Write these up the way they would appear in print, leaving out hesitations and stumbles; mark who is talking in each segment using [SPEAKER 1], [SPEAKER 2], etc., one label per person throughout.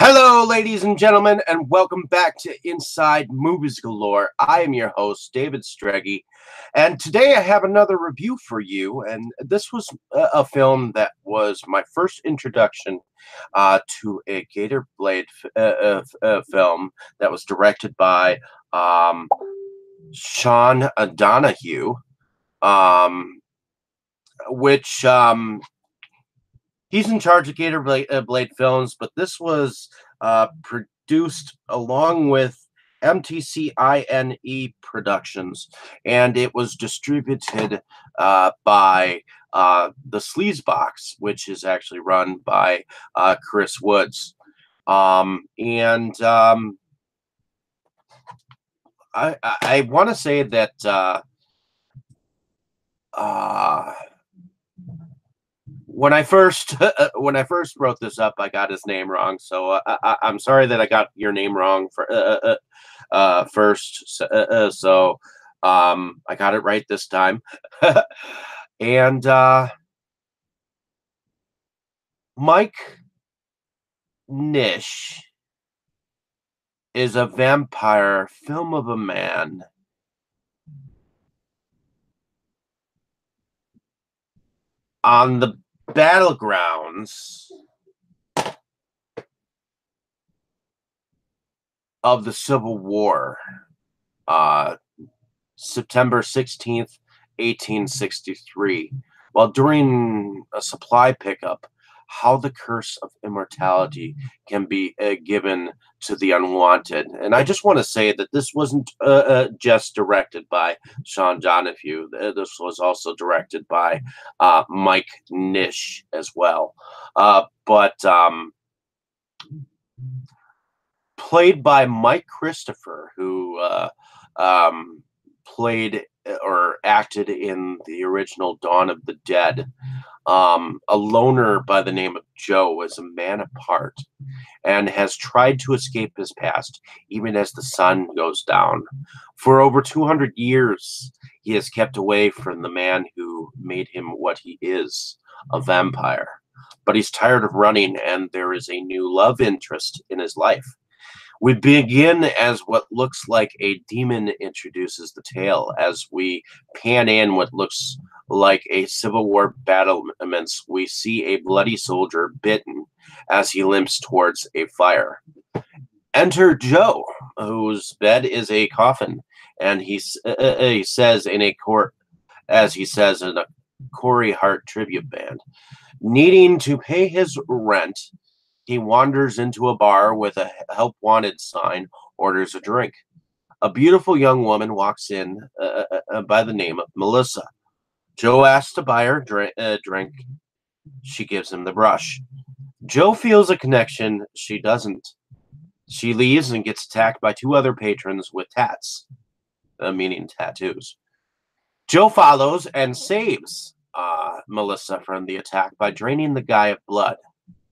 [SPEAKER 1] Hello, ladies and gentlemen, and welcome back to Inside Movies Galore. I am your host, David Streggy, and today I have another review for you. And this was a film that was my first introduction to a Gator Blade film that was directed by Sean Donohue, which he's in charge of Gator Blade Films, but this was produced along with MTCINE Productions, and it was distributed by the Sleazebox, which is actually run by Chris Woods. I want to say that when I first wrote this up, I got his name wrong. So I'm sorry that I got your name wrong for first. So I got it right this time. And Mike Nish is a vampire film of a man on the battlegrounds of the Civil War, September 16th, 1863, while during a supply pickup, how the curse of immortality can be given to the unwanted. And I just want to say that this wasn't just directed by Sean Donohue. This was also directed by Mike Nish as well. But played by Mike Christopher, who played or acted in the original Dawn of the Dead. A loner by the name of Joe is a man apart and has tried to escape his past even as the sun goes down. For over 200 years, he has kept away from the man who made him what he is, a vampire. But he's tired of running, and there is a new love interest in his life. We begin as what looks like a demon introduces the tale as we pan in what looks like a Civil War battlements. We see a bloody soldier bitten as he limps towards a fire. Enter Joe, whose bed is a coffin, and he says in a Corey Hart tribute band, needing to pay his rent. He wanders into a bar with a help wanted sign, orders a drink. A beautiful young woman walks in by the name of Melissa. Joe asks to buy her drink. She gives him the brush. Joe feels a connection. She doesn't. She leaves and gets attacked by two other patrons with tats, meaning tattoos. Joe follows and saves Melissa from the attack by draining the guy of blood.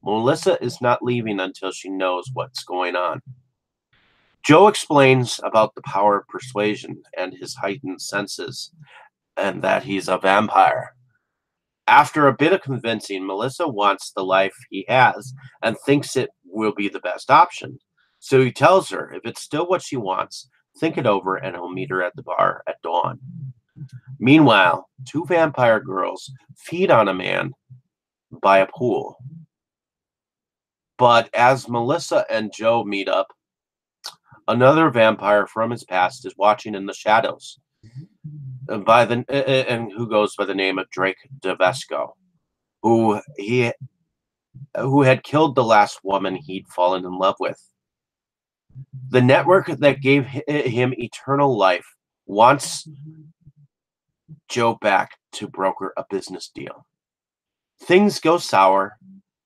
[SPEAKER 1] Melissa is not leaving until she knows what's going on. Joe explains about the power of persuasion and his heightened senses, and that he's a vampire. After a bit of convincing, Melissa wants the life he has and thinks it will be the best option. So he tells her if it's still what she wants, think it over and he'll meet her at the bar at dawn. Meanwhile, two vampire girls feed on a man by a pool. But as Melissa and Joe meet up, another vampire from his past is watching in the shadows, and who goes by the name of Drake DeVesco, who had killed the last woman he'd fallen in love with. The network that gave him eternal life wants Joe back to broker a business deal. Things go sour.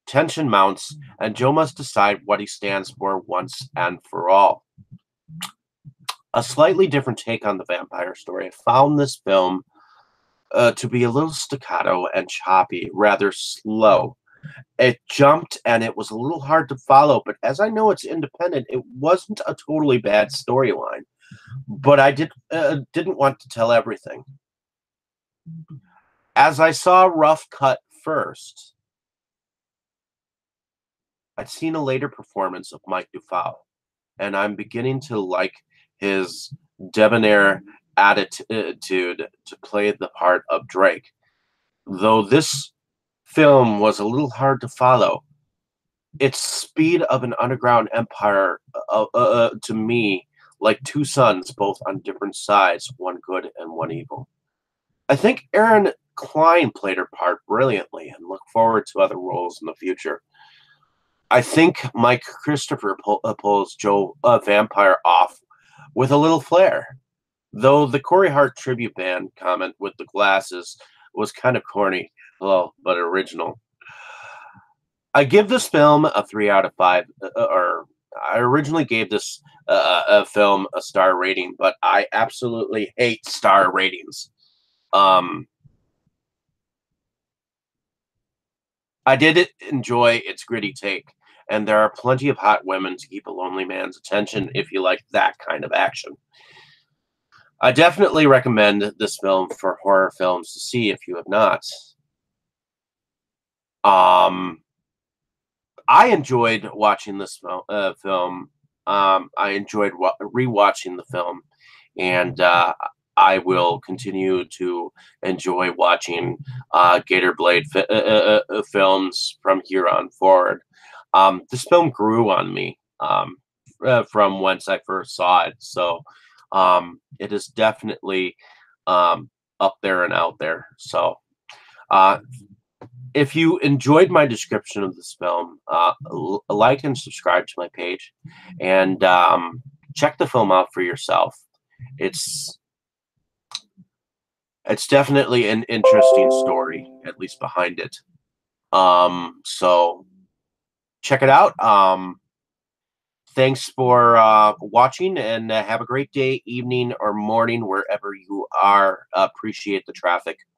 [SPEAKER 1] Tension mounts, and Joe must decide what he stands for once and for all. A slightly different take on the vampire story. I found this film to be a little staccato and choppy, rather slow. It jumped, and it was a little hard to follow, but as I know it's independent, it wasn't a totally bad storyline. But I didn't want to tell everything. As I saw rough cut first, I'd seen a later performance of Mike Dufau, and I'm beginning to like his debonair attitude to play the part of Drake. Though this film was a little hard to follow, its speed of an underground empire to me like two suns, both on different sides, one good and one evil. I think Aaron Klein played her part brilliantly and look forward to other roles in the future. I think Mike Christopher pulls Joe Vampire off with a little flair. Though the Corey Hart tribute band comment with the glasses was kind of corny, well, but original. I give this film a 3 out of 5, or I originally gave this film a star rating, but I absolutely hate star ratings. Um, I did enjoy its gritty take, and there are plenty of hot women to keep a lonely man's attention if you like that kind of action. I definitely recommend this film for horror films to see if you have not. Um, I enjoyed watching this film. I enjoyed rewatching the film, and I will continue to enjoy watching Gator Blade films from here on forward. This film grew on me from whence I first saw it, so it is definitely up there and out there. So. Uh, if you enjoyed my description of this film, like and subscribe to my page, and check the film out for yourself. It's it's definitely an interesting story, at least behind it. So check it out. Thanks for watching, and have a great day, evening, or morning wherever you are. Appreciate the traffic.